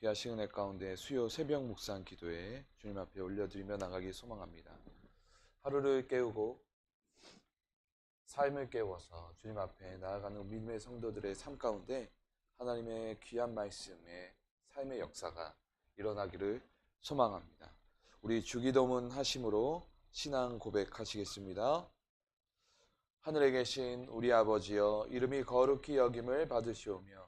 이 아시 은혜 가운데 수요 새벽 묵상 기도에 주님 앞에 올려드리며 나가기 소망합니다. 하루를 깨우고 삶을 깨워서 주님 앞에 나아가는 믿음의 성도들의 삶 가운데 하나님의 귀한 말씀의 삶의 역사가 일어나기를 소망합니다. 우리 주기도문 하심으로 신앙 고백하시겠습니다. 하늘에 계신 우리 아버지여, 이름이 거룩히 여김을 받으시오며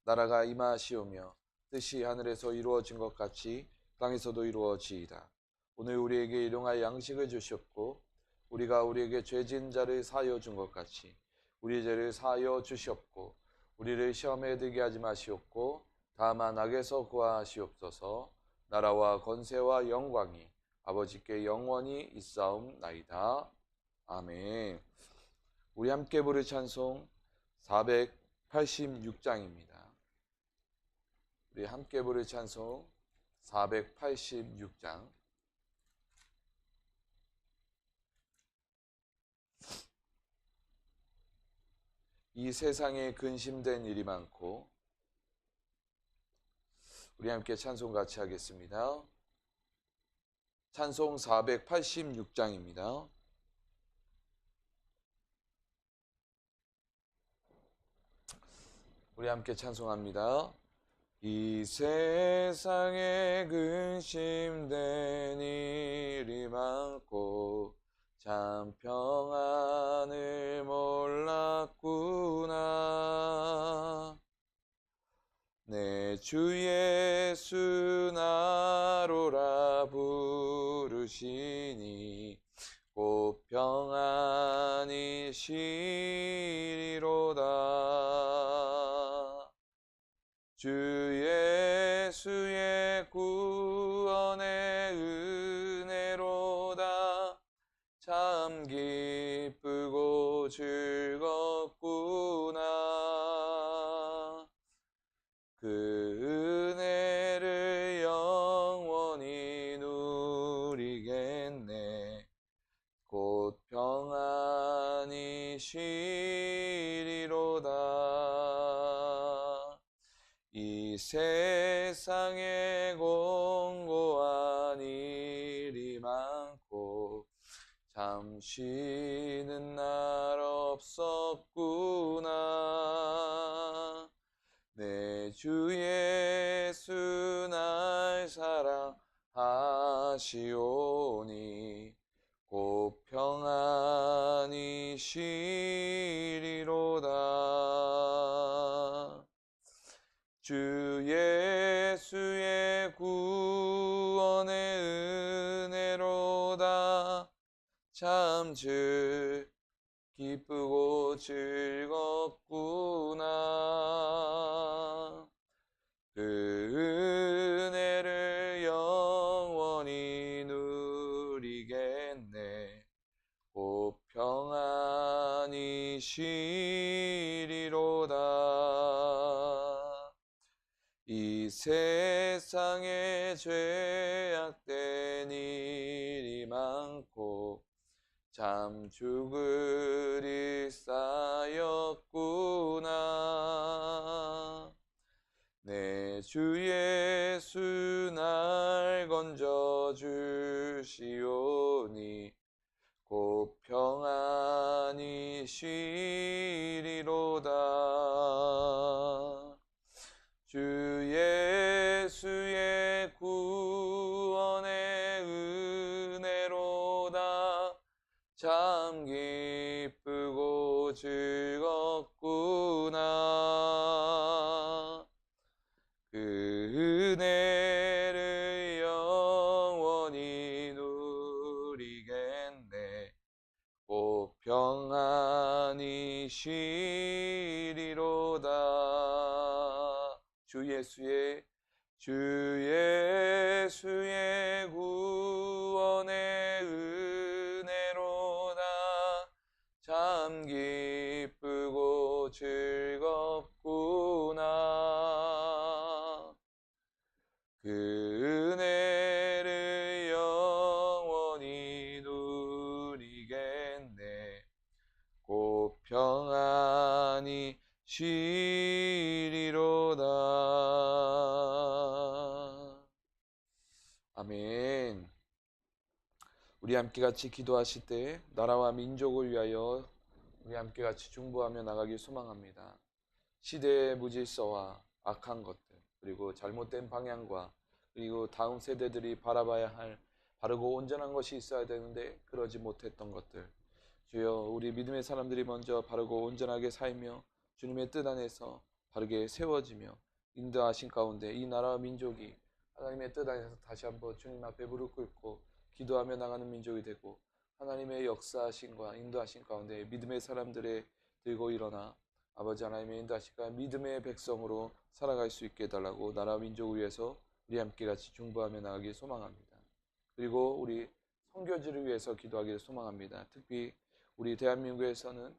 나라가 임하시오며 뜻이 하늘에서 이루어진 것 같이 땅에서도 이루어지이다. 오늘 우리에게 일용할 양식을 주시옵고 우리가 우리에게 죄진 자를 사하여 준 것 같이 우리 죄를 사하여 주시옵고 우리를 시험에 들게 하지 마시옵고 다만 악에서 구하시옵소서. 나라와 권세와 영광이 아버지께 영원히 있사옵나이다. 아멘. 우리 함께 부를 찬송 486장입니다. 우리 함께 부를 찬송 486장. 이 세상에 근심된 일이 많고, 우리 함께 찬송 같이 하겠습니다. 찬송 486장입니다. 우리 함께 찬송합니다. 이 세상에 근심된 일이 많고 참 평안을 몰랐구나. 내 주 예수 나로라 부르시니 곧 평안이 시리로다. 주 예수의 구원의 은혜로다. 참 기쁘고 즐겁구나. 그 은혜를 영원히 누리겠네. 곧 평안이 시리로다. 이 세상에 공고한 일이 많고 참 쉬는 날 없었구나. 내 주 예수 날 사랑하시오니 곧 평안이 시리로다. 주 예수의 구원의 은혜로다. 참 기쁘고 즐겁구나. 그 은혜를 영원히 누리겠네. 곧 평안이 시리로다. 이 세상에 죄악된 일이 많고 참 죽을 일 쌓였구나. 내 주 예수 날 건져주시오니 곧 평안이 시리로다. 주 예수의 구원의 은혜로다. 참 기쁘고 즐겁구나. 그 은혜를 영원히 누리겠네. 곧 평안이 시리로다. 주 예수의 구원의 은혜로다. 참 기쁘고 즐겁구나. 그 은혜를 영원히 누리겠네. 곧 평안이 시리로다. 우리 함께 같이 기도하실 때 나라와 민족을 위하여 우리 함께 같이 중보하며 나가길 소망합니다. 시대의 무질서와 악한 것들, 그리고 잘못된 방향과 그리고 다음 세대들이 바라봐야 할 바르고 온전한 것이 있어야 되는데 그러지 못했던 것들, 주여 우리 믿음의 사람들이 먼저 바르고 온전하게 살며 주님의 뜻 안에서 바르게 세워지며 인도하신 가운데 이 나라와 민족이 하나님의 뜻 안에서 다시 한번 주님 앞에 무릎 꿇고 기도하며 나가는 민족이 되고 하나님의 역사하심과 인도하신 가운데 믿음의 사람들의 들고 일어나 아버지 하나님의 인도하심과 믿음의 백성으로 살아갈 수 있게 해달라고 나라와 민족을 위해서 우리 함께 같이 중보하며 나가길 소망합니다. 그리고 우리 선교지를 위해서 기도하기를 소망합니다. 특히 우리 대한민국에서는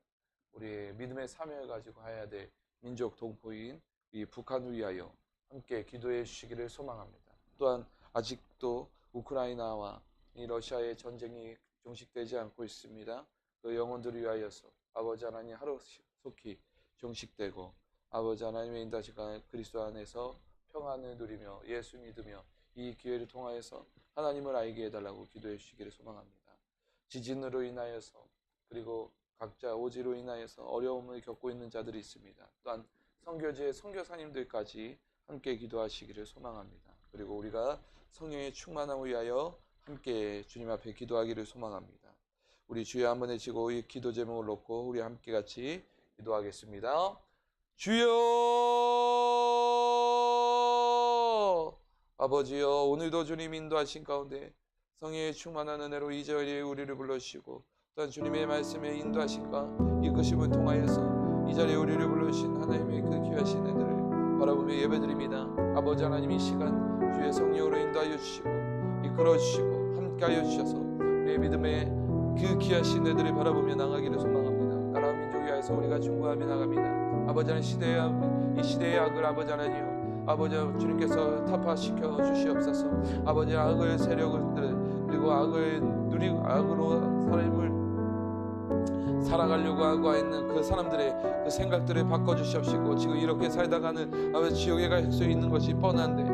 우리 믿음의 사명을 가지고 해야 될 민족 동포인 이 북한을 위하여 함께 기도해 주시기를 소망합니다. 또한 아직도 우크라이나와 이 러시아의 전쟁이 종식되지 않고 있습니다. 그 영혼들을 위하여서 아버지 하나님 하루속히 종식되고 아버지 하나님의 인도하시가 그리스도 안에서 평안을 누리며 예수 믿으며 이 기회를 통하여서 하나님을 알게 해달라고 기도해 주시기를 소망합니다. 지진으로 인하여서 그리고 각자 오지로 인하여서 어려움을 겪고 있는 자들이 있습니다. 또한 선교지의 선교사님들까지 함께 기도하시기를 소망합니다. 그리고 우리가 성령의 충만함을 위하여 함께 주님 앞에 기도하기를 소망합니다. 우리 주여 한번 해치고 이 기도 제목을 놓고 우리 함께 같이 기도하겠습니다. 주여 아버지여, 오늘도 주님 인도하신 가운데 성령의 충만한 은혜로 이 자리에 우리를 불러주시고 또한 주님의 말씀에 인도하심과 이끄심을 통하여서 이 자리에 우리를 불러주신 하나님의 그 귀하신 은혜를 바라보며 예배드립니다. 아버지 하나님, 이 시간 주의 성령으로 인도하여 주시고 이끌어 주시고 함께하여 주셔서 우리의 믿음의 그 귀하신 은혜들을 바라보며 나가기를 소망합니다. 나라와 민족을 위하여서 우리가 중보하며 나갑니다. 아버지 하나님, 이 시대의 악을 아버지 하나님, 아버지 주님께서 타파시켜 주시옵소서. 아버지 악의 세력들 그리고 악을 누리고 악으로 삶을 살아가려고 하고 있는 그 사람들의 그 생각들을 바꿔주시옵시고 지금 이렇게 살다가는 아버지 지옥에 갈 수 있는 것이 뻔한데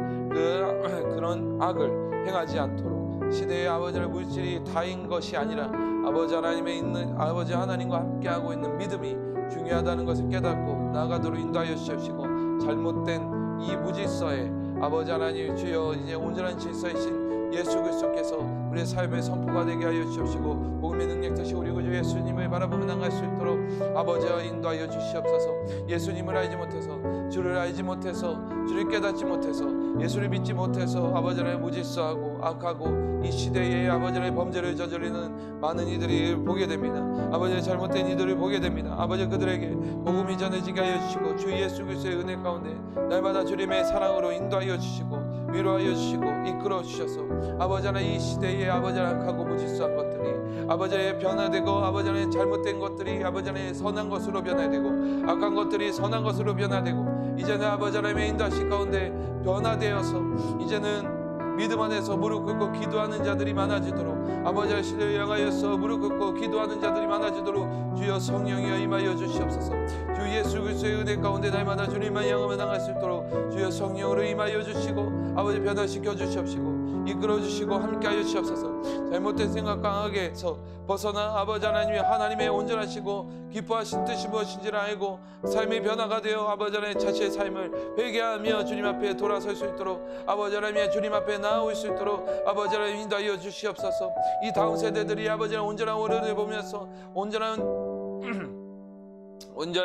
그런 악을 행하지 않도록 시대의 아버지의 물질이 다인 것이 아니라 아버지 하나님에 있는 아버지 하나님과 함께하고 있는 믿음이 중요하다는 것을 깨닫고 나아가도록 인도하여 주시옵시고 잘못된 이 무질서에 아버지 하나님 주여 이제 온전한 질서이신 예수 그리스도께서 우리의 삶의 선포가 되게 하여 주시옵시고 복음의 능력 되시 우리 구주 예수님을 바라보며 나갈 수 있도록 아버지와 인도하여 주시옵소서. 예수님을 알지 못해서 주를 알지 못해서 주를 깨닫지 못해서 예수를 믿지 못해서 아버지를 무질서하고 악하고 이 시대에 아버지의 범죄를 저지르는 많은 이들이 보게 됩니다. 아버지의 잘못된 이들을 보게 됩니다. 아버지 그들에게 복음이 전해지게 하여 주시고 주 예수 그리스도의 은혜 가운데 날마다 주님의 사랑으로 인도하여 주시고 위로하여 주시고 이끌어 주셔서 아버지 하나님 이 시대에 아버지 하나님 악하고 무질서한 것들이 아버지 하나님 변화되고 아버지 하나님 잘못된 것들이 아버지 하나님 선한 것으로 변화되고 악한 것들이 선한 것으로 변화되고 이제는 아버지 하나님의 인도하신 가운데 변화되어서 이제는 믿음 안에서 무릎 꿇고 기도하는 자들이 많아지도록 아버지 의 시대를 향하여서 무릎 꿇고 기도하는 자들이 많아지도록 주여 성령이여 임하여 주시옵소서. 주 예수 그리스도의 은혜 가운데 날마다 주님만 향하며 나갈 수 있도록 주여 성령으로 임하여 주시고 아버지 변화시켜 주시옵시고 이끌어 주시고 함께하여 주시옵소서. 잘못된 생각 강하게서 벗어나 아버지 하나님의 온전하시고 기뻐하신 뜻이 무엇인지를 알고 삶의 변화가 되어 아버지 하나님 자신의 삶을 회개하며 주님 앞에 돌아설 수 있도록 아버지 하나님의 주님 앞에 나올 수 있도록 아버지 하나님 인도하여 주시옵소서. 이 다음 세대들이 아버지 하나님 온전한 어른을 보면서 온전한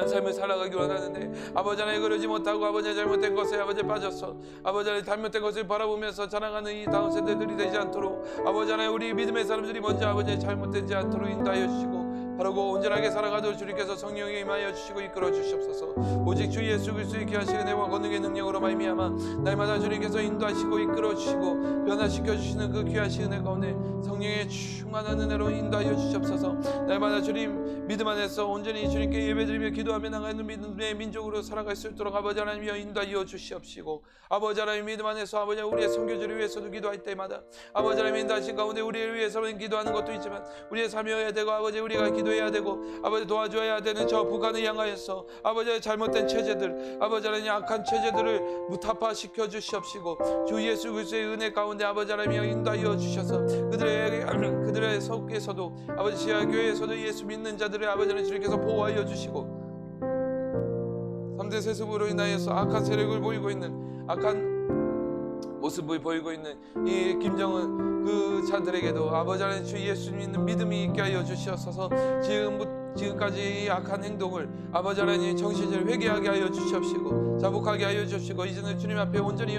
삶을 살아가기 원하는데 아버지 하나님 그러지 못하고 아버지 잘못된 것에 아버지 빠져서 아버지 하나님 잘못된 것을 바라보면서 자라가는 이 다음 세대들이 되지 않도록 아버지 하나님 우리 믿음의 사람들이 먼저 아버지 잘못되지 않도록 인도하여 주시고 바르고 온전하게 살아가도록 주님께서 성령에 임하여 주시고 이끌어 주시옵소서. 오직 주 예수 그리스도의 귀하신 은혜와 권능의 능력으로 말미암아 날마다 주님께서 인도하시고 이끌어 주시고 변화시켜 주시는 그 귀하신 은혜 가운데 성령의 충만한 은혜로 인도하여 주시옵소서. 날마다 주님 믿음 안에서 온전히 주님께 예배드리며 기도하며 나가는 믿음의 민족으로 살아갈 수 있도록 아버지 하나님이여 인도하여 주시옵시고 아버지 하나님 믿음 안에서 아버지 우리의 선교지를 위해서도 기도할 때마다 아버지 하나님 인도하신 가운데 우리를 위해서는 기도하는 것도 있지만 우리의 사명해야 되고 아버지 우리가 기도해야 되고 아버지 도와줘야 되는 저 북한을 향하여서 아버지의 잘못된 체제들, 아버지 하나님 약한 체제들을 무타파시켜 주시옵시고 주 예수 그리스도의 은혜 가운데 아버지 하나님 인도하여 주셔서 그들의 속에서도 아버지 지하 교회에서도 예수 믿는 자들의 아버지 하나님 주님께서 보호하여 주시고 3대 세습으로 인하여서 악한 세력을 보이고 있는 악한 모습을 보이고 있는 이 김정은 그 자들에게도 아버지 하나님 주 예수 믿는 믿음이 있게 하여 주시옵소서. 지금까지 이 악한 행동을 아버지 하나님 정신을 회개하게 하여 주시옵시고 자복하게 하여 주시고 이제는 주님 앞에 온전히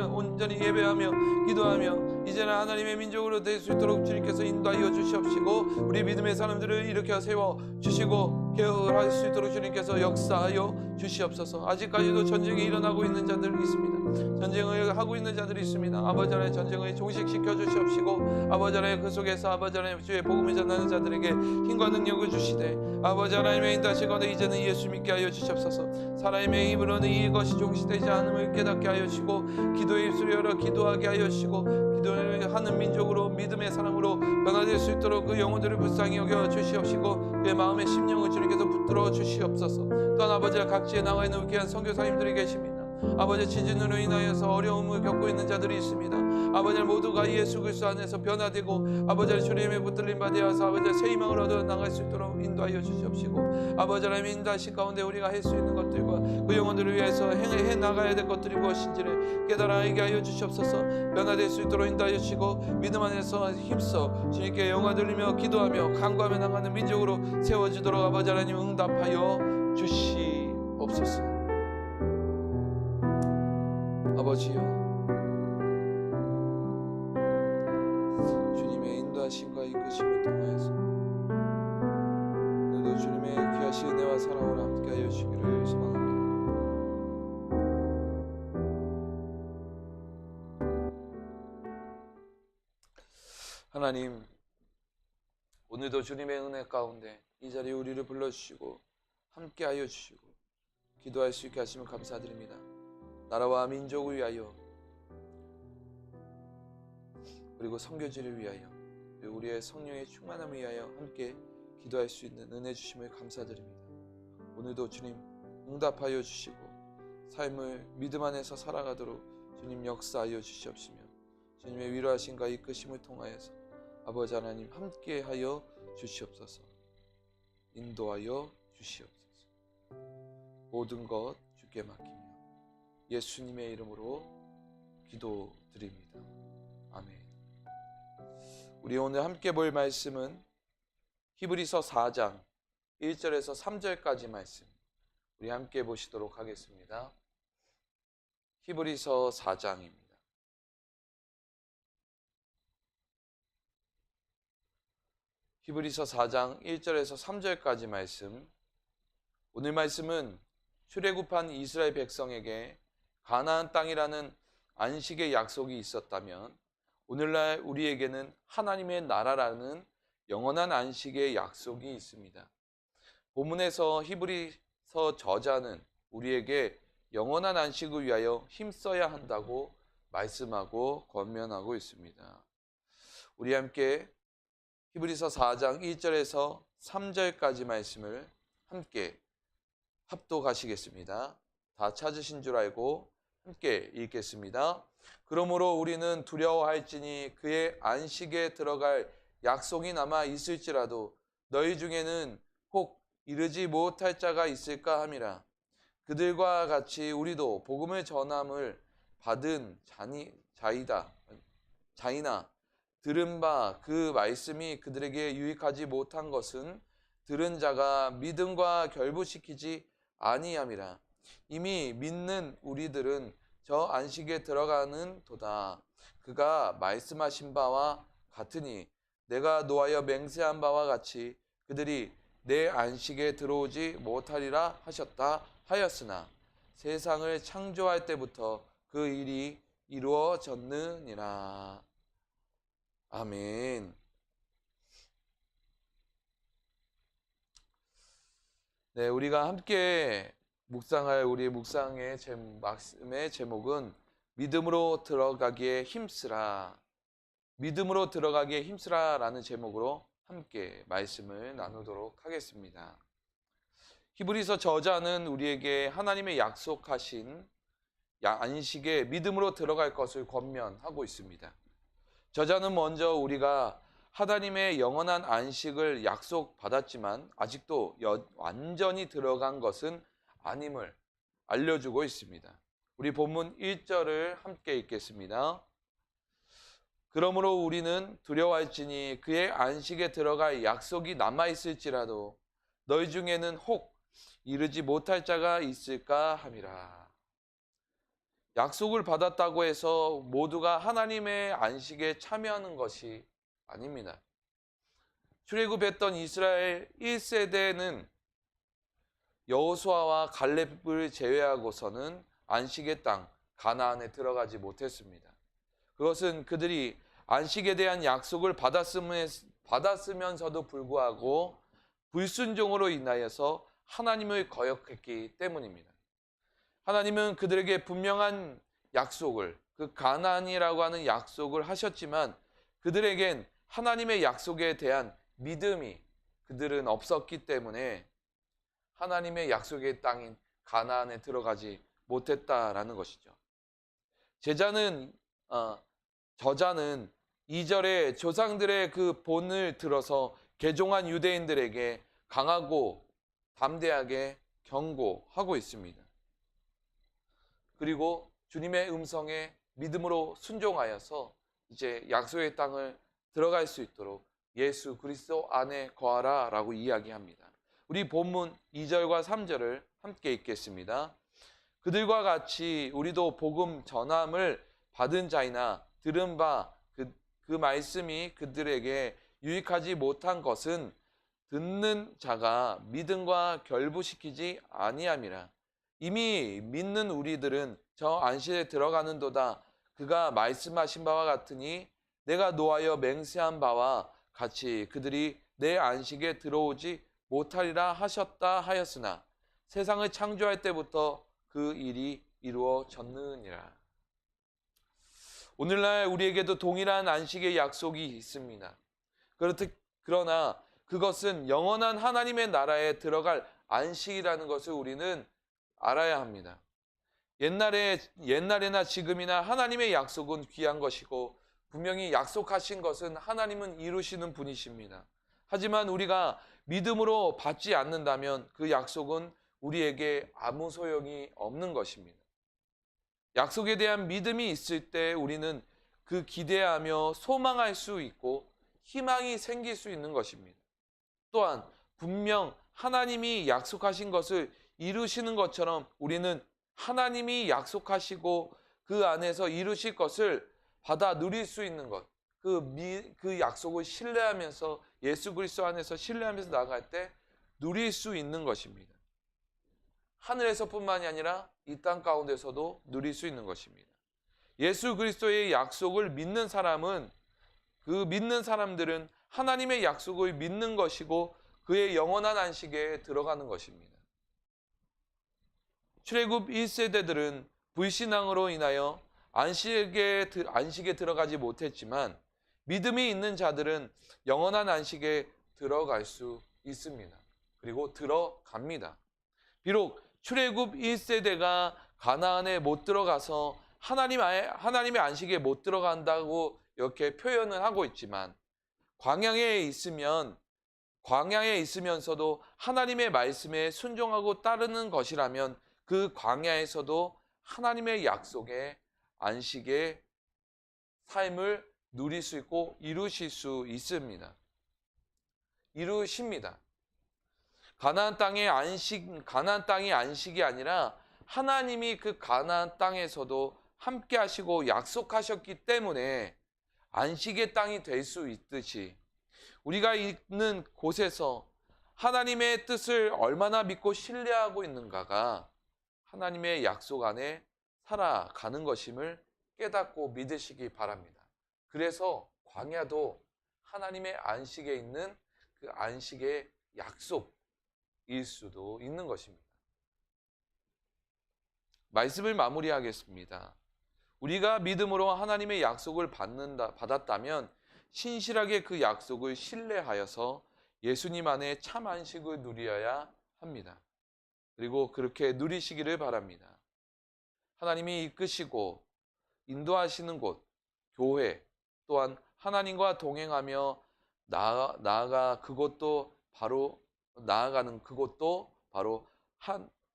예배하며 기도하며 이제는 하나님의 민족으로 될 수 있도록 주님께서 인도하여 주시옵시고 우리 믿음의 사람들을 일으켜 세워 주시고 개혁할 수 있도록 주님께서 역사하여 주시옵소서. 아직까지도 전쟁이 일어나고 있는 자들이 있습니다. 전쟁을 하고 있는 자들이 있습니다. 아버지 하나님 전쟁을 종식시켜 주시옵시고 아버지 하나님 그 속에서 아버지 하나님 주의 복음을 전하는 자들에게 힘과 능력을 주시되 아버지 하나님의 인도하신 가운데 이제는 예수 믿게 하여 주시옵소서. 사람의 입으로는 이것이 종식되지 않음을 깨닫게 하여 주시고 기도의 입술을 열어 기도하게 하여 주시고 기도를 하는 민족으로 믿음의 사람으로 변화될 수 있도록 그 영혼들을 불쌍히 여겨 주시옵시고 그의 마음의 심령을 주님께서 붙들어 주시옵소서. 또한 아버지가 각지에 나와 있는 귀한 선교사님들이 계십니다. 아버지 지진으로 인하여서 어려움을 겪고 있는 자들이 있습니다. 아버지 모두가 예수 그리스도 안에서 변화되고 아버지 주님의 붙들림 받아서 아버지 새 희망을 얻어 나갈 수 있도록 인도하여 주시옵시고 아버지 하나님 인도하신 가운데 우리가 할 수 있는 것들과 그 영혼들을 위해서 해 나가야 될 것들이 무엇인지를 깨달아 알게 하여 주시옵소서. 변화될 수 있도록 인도하여 주시고 믿음 안에서 힘써 주님께 영화 돌리며 기도하며 간구하며 나가는 민족으로 세워지도록 아버지 하나님 응답하여 주시옵소서. 아버지여 주님의 인도하심과 이끄심을 통하여서 오늘도 주님의 귀하신 은혜와 사랑으로 함께하여 주시기를 소망합니다. 하나님 오늘도 주님의 은혜 가운데 이 자리에 우리를 불러주시고 함께하여 주시고 기도할 수 있게 하시면 감사드립니다. 나라와 민족을 위하여 그리고 선교지를 위하여 그리고 우리의 성령의 충만함을 위하여 함께 기도할 수 있는 은혜 주심을 감사드립니다. 오늘도 주님 응답하여 주시고 삶을 믿음 안에서 살아가도록 주님 역사하여 주시옵시며 주님의 위로하심과 이끄심을 통하여서 아버지 하나님 함께하여 주시옵소서. 인도하여 주시옵소서. 모든 것 주께 맡기며 예수님의 이름으로 기도드립니다. 아멘. 우리 오늘 함께 볼 말씀은 히브리서 4장 1절에서 3절까지 말씀 우리 함께 보시도록 하겠습니다. 히브리서 4장입니다. 히브리서 4장 1절에서 3절까지 말씀. 오늘 말씀은 출애굽한 이스라엘 백성에게 가나안 땅이라는 안식의 약속이 있었다면 오늘날 우리에게는 하나님의 나라라는 영원한 안식의 약속이 있습니다. 본문에서 히브리서 저자는 우리에게 영원한 안식을 위하여 힘써야 한다고 말씀하고 권면하고 있습니다. 우리 함께 히브리서 4장 1절에서 3절까지 말씀을 함께 합독하시겠습니다. 다 찾으신 줄 알고 함께 읽겠습니다. 그러므로 우리는 두려워할지니 그의 안식에 들어갈 약속이 남아 있을지라도 너희 중에는 혹 이르지 못할 자가 있을까 함이라. 그들과 같이 우리도 복음의 전함을 받은 자이나 들은 바 그 말씀이 그들에게 유익하지 못한 것은 들은 자가 믿음과 결부시키지 아니함이라. 이미 믿는 우리들은 저 안식에 들어가는 도다. 그가 말씀하신 바와 같으니 내가 노하여 맹세한 바와 같이 그들이 내 안식에 들어오지 못하리라 하셨다 하였으나 세상을 창조할 때부터 그 일이 이루어졌느니라. 아멘. 네, 우리가 함께 묵상할 우리 묵상의 말씀의 제목은 믿음으로 들어가기에 힘쓰라. 믿음으로 들어가기에 힘쓰라 라는 제목으로 함께 말씀을 나누도록 하겠습니다. 히브리서 저자는 우리에게 하나님의 약속하신 안식에 믿음으로 들어갈 것을 권면하고 있습니다. 저자는 먼저 우리가 하나님의 영원한 안식을 약속받았지만 아직도 완전히 들어간 것은 아님을 알려주고 있습니다. 우리 본문 1절을 함께 읽겠습니다. 그러므로 우리는 두려워할지니 그의 안식에 들어갈 약속이 남아있을지라도 너희 중에는 혹 이르지 못할 자가 있을까 함이라. 약속을 받았다고 해서 모두가 하나님의 안식에 참여하는 것이 아닙니다. 출애굽했던 이스라엘 1세대는 여호수아와 갈렙을 제외하고서는 안식의 땅 가나안에 들어가지 못했습니다. 그것은 그들이 안식에 대한 약속을 받았으면서도 불구하고 불순종으로 인하여서 하나님을 거역했기 때문입니다. 하나님은 그들에게 분명한 약속을, 그 가나안이라고 하는 약속을 하셨지만 그들에겐 하나님의 약속에 대한 믿음이 그들은 없었기 때문에 하나님의 약속의 땅인 가나안에 들어가지 못했다라는 것이죠. 저자는 2절에 조상들의 그 본을 들어서 개종한 유대인들에게 강하고 담대하게 경고하고 있습니다. 그리고 주님의 음성에 믿음으로 순종하여서 이제 약속의 땅을 들어갈 수 있도록 예수 그리스도 안에 거하라 라고 이야기합니다. 우리 본문 2절과 3절을 함께 읽겠습니다. 그들과 같이 우리도 복음 전함을 받은 자이나 들은 바 그 말씀이 그들에게 유익하지 못한 것은 듣는 자가 믿음과 결부시키지 아니함이라. 이미 믿는 우리들은 저 안식에 들어가는도다. 그가 말씀하신 바와 같으니 내가 노하여 맹세한 바와 같이 그들이 내 안식에 들어오지 못하리라 하셨다 하였으나 세상을 창조할 때부터 그 일이 이루어졌느니라. 오늘날 우리에게도 동일한 안식의 약속이 있습니다. 그러나 그것은 영원한 하나님의 나라에 들어갈 안식이라는 것을 우리는 알아야 합니다. 옛날에나 지금이나 하나님의 약속은 귀한 것이고 분명히 약속하신 것은 하나님은 이루시는 분이십니다. 하지만 우리가 믿음으로 받지 않는다면 그 약속은 우리에게 아무 소용이 없는 것입니다. 약속에 대한 믿음이 있을 때 우리는 그 기대하며 소망할 수 있고 희망이 생길 수 있는 것입니다. 또한 분명 하나님이 약속하신 것을 이루시는 것처럼 우리는 하나님이 약속하시고 그 안에서 이루실 것을 받아 누릴 수 있는 것, 그 약속을 신뢰하면서 예수 그리스도 안에서 신뢰하면서 나아갈 때 누릴 수 있는 것입니다. 하늘에서뿐만이 아니라 이 땅 가운데서도 누릴 수 있는 것입니다. 예수 그리스도의 약속을 믿는 사람은 그 믿는 사람들은 하나님의 약속을 믿는 것이고 그의 영원한 안식에 들어가는 것입니다. 출애굽 1세대들은 불신앙으로 인하여 안식에 들어가지 못했지만 믿음이 있는 자들은 영원한 안식에 들어갈 수 있습니다. 그리고 들어갑니다. 비록 출애굽 1세대가 가나안에 못 들어가서 하나님의 안식에 못 들어간다고 이렇게 표현을 하고 있지만 광야에 있으면서도 하나님의 말씀에 순종하고 따르는 것이라면 그 광야에서도 하나님의 약속의 안식의 삶을 누릴 수 있고 이루실 수 있습니다. 이루십니다. 가나안 땅이 안식이 아니라 하나님이 그 가나안 땅에서도 함께 하시고 약속하셨기 때문에 안식의 땅이 될 수 있듯이 우리가 있는 곳에서 하나님의 뜻을 얼마나 믿고 신뢰하고 있는가가 하나님의 약속 안에 살아가는 것임을 깨닫고 믿으시기 바랍니다. 그래서 광야도 하나님의 안식에 있는 그 안식의 약속일 수도 있는 것입니다. 말씀을 마무리하겠습니다. 우리가 믿음으로 하나님의 약속을 받았다면 신실하게 그 약속을 신뢰하여서 예수님 안에 참 안식을 누려야 합니다. 그리고 그렇게 누리시기를 바랍니다. 하나님이 이끄시고 인도하시는 곳, 교회, 또한 하나님과 동행하며 나아가는 그것도 바로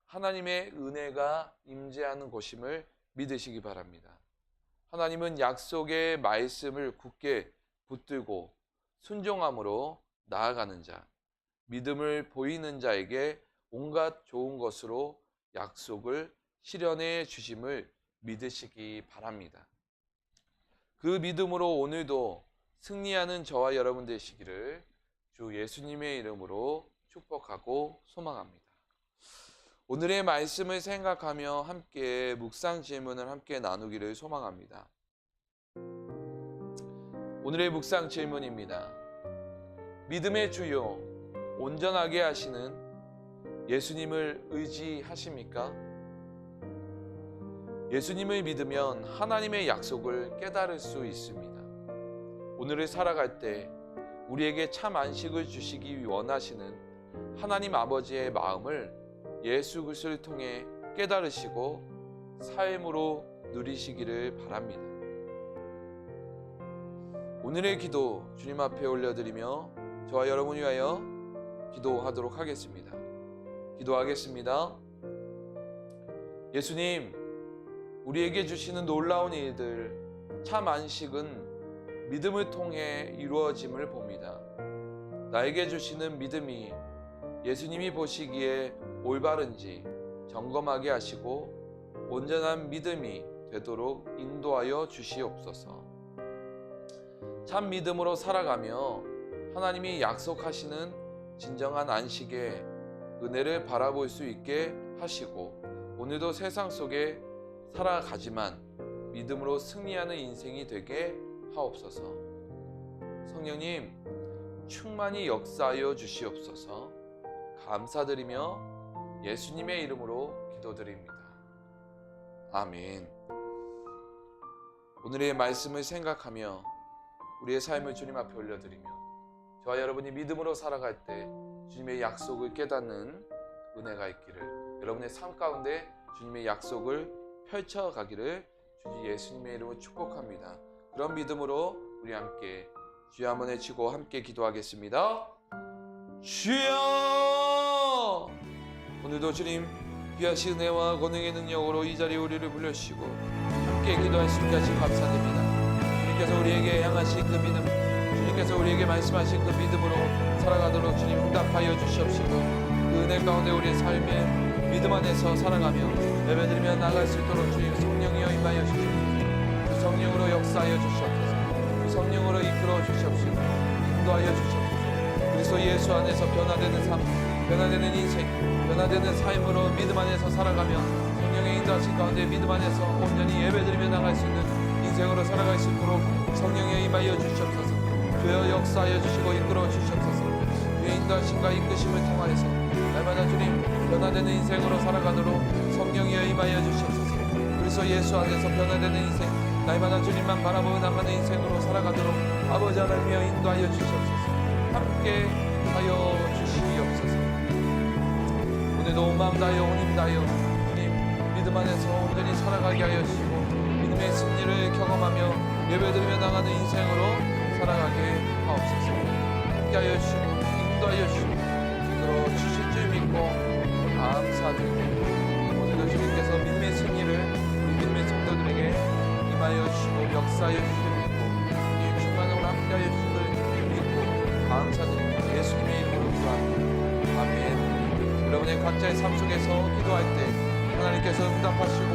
하나님의 은혜가 임재하는 곳임을 믿으시기 바랍니다. 하나님은 약속의 말씀을 굳게 붙들고 순종함으로 나아가는 자, 믿음을 보이는 자에게 온갖 좋은 것으로 약속을 실현해 주심을 믿으시기 바랍니다. 그 믿음으로 오늘도 승리하는 저와 여러분 되시기를 주 예수님의 이름으로 축복하고 소망합니다. 오늘의 말씀을 생각하며 함께 묵상 질문을 함께 나누기를 소망합니다. 오늘의 묵상 질문입니다. 믿음의 주요, 온전하게 하시는 예수님을 의지하십니까? 예수님을 믿으면 하나님의 약속을 깨달을 수 있습니다. 오늘을 살아갈 때 우리에게 참 안식을 주시기 원하시는 하나님 아버지의 마음을 예수 그리스도를 통해 깨달으시고 삶으로 누리시기를 바랍니다. 오늘의 기도 주님 앞에 올려드리며 저와 여러분을 위하여 기도하도록 하겠습니다. 기도하겠습니다. 예수님, 우리에게 주시는 놀라운 일들, 참 안식은 믿음을 통해 이루어짐을 봅니다. 나에게 주시는 믿음이 예수님이 보시기에 올바른지 점검하게 하시고 온전한 믿음이 되도록 인도하여 주시옵소서. 참 믿음으로 살아가며 하나님이 약속하시는 진정한 안식의 은혜를 바라볼 수 있게 하시고 오늘도 세상 속에 살아가지만 믿음으로 승리하는 인생이 되게 하옵소서. 성령님, 충만히 역사하여 주시옵소서. 감사드리며 예수님의 이름으로 기도드립니다. 아멘. 오늘의 말씀을 생각하며 우리의 삶을 주님 앞에 올려드리며 저와 여러분이 믿음으로 살아갈 때 주님의 약속을 깨닫는 은혜가 있기를, 여러분의 삶 가운데 주님의 약속을 펼쳐가기를 주님 예수님의 이름으로 축복합니다. 그런 믿음으로 우리 함께 주여 한번 외치고 함께 기도하겠습니다. 주여! 오늘도 주님 귀하신 은혜와 권능의 능력으로 이 자리에 우리를 불러주시고 함께 기도할 수 있게 하신 감사드립니다. 주님께서 우리에게 향하신 그 믿음, 주님께서 우리에게 말씀하신 그 믿음으로 살아가도록 주님 응답하여 주시옵시고 그 은혜 가운데 우리의 삶에 믿음 안에서 살아가며 예배드리며 나아갈 수 있도록 주님 성령이여 임하여 주시옵소서. 그 성령으로 역사하여 주시옵소서. 그 성령으로 이끌어 주시옵시고 인도하여 주시옵소서. 그리스도 예수 안에서 변화되는 삶, 변화되는 인생, 변화되는 삶으로 믿음 안에서 살아가며 성령의 인도하신 가운데 믿음 안에서 온전히 예배드리며 나갈 수 있는 인생으로 살아갈 수 있도록 성령에 임하여 주시옵소서. 주여 역사하여 주시고 이끌어 주시옵소서. 주의 인도하심과 이끄심을 통하여서 날마다 주님 변화되는 인생으로 살아가도록 성령이여 임하여 주시옵소서. 그리스도 예수 안에서 변화되는 인생, 날마다 주님만 바라보며 나가는 인생으로 살아가도록 아버지 하나님이여 인도하여 주시옵소서. 함께 하여 주시옵소서. 오늘도 온 마음 다하여 온 힘 다하여 주님 믿음 안에서 온전히 살아가게 하여 주시고 믿음의 승리를 경험하며 예배드리며 나가는 인생으로 살아가게 하옵소서. 함께하여 주시고 인도하여 주시고 이끌어 주실 줄 믿고 감사드리고 오늘도 주님께서 믿음의 승리를 우리 믿음의 성도들에게 임하여 주시고 역사하여 주실 줄 믿고 주님 충만으로 함께하여 주실 줄 믿고 감사드립니다. 예수님의 이름으로 기도합니다. 아멘. 여러분의 각자의 삶 속에서 기도할 때 하나님께서 응답하시고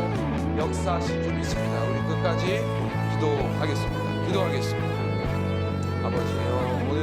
역사하실 줄 믿습니다. 우리 끝까지 기도하겠습니다. 아버지여, 오늘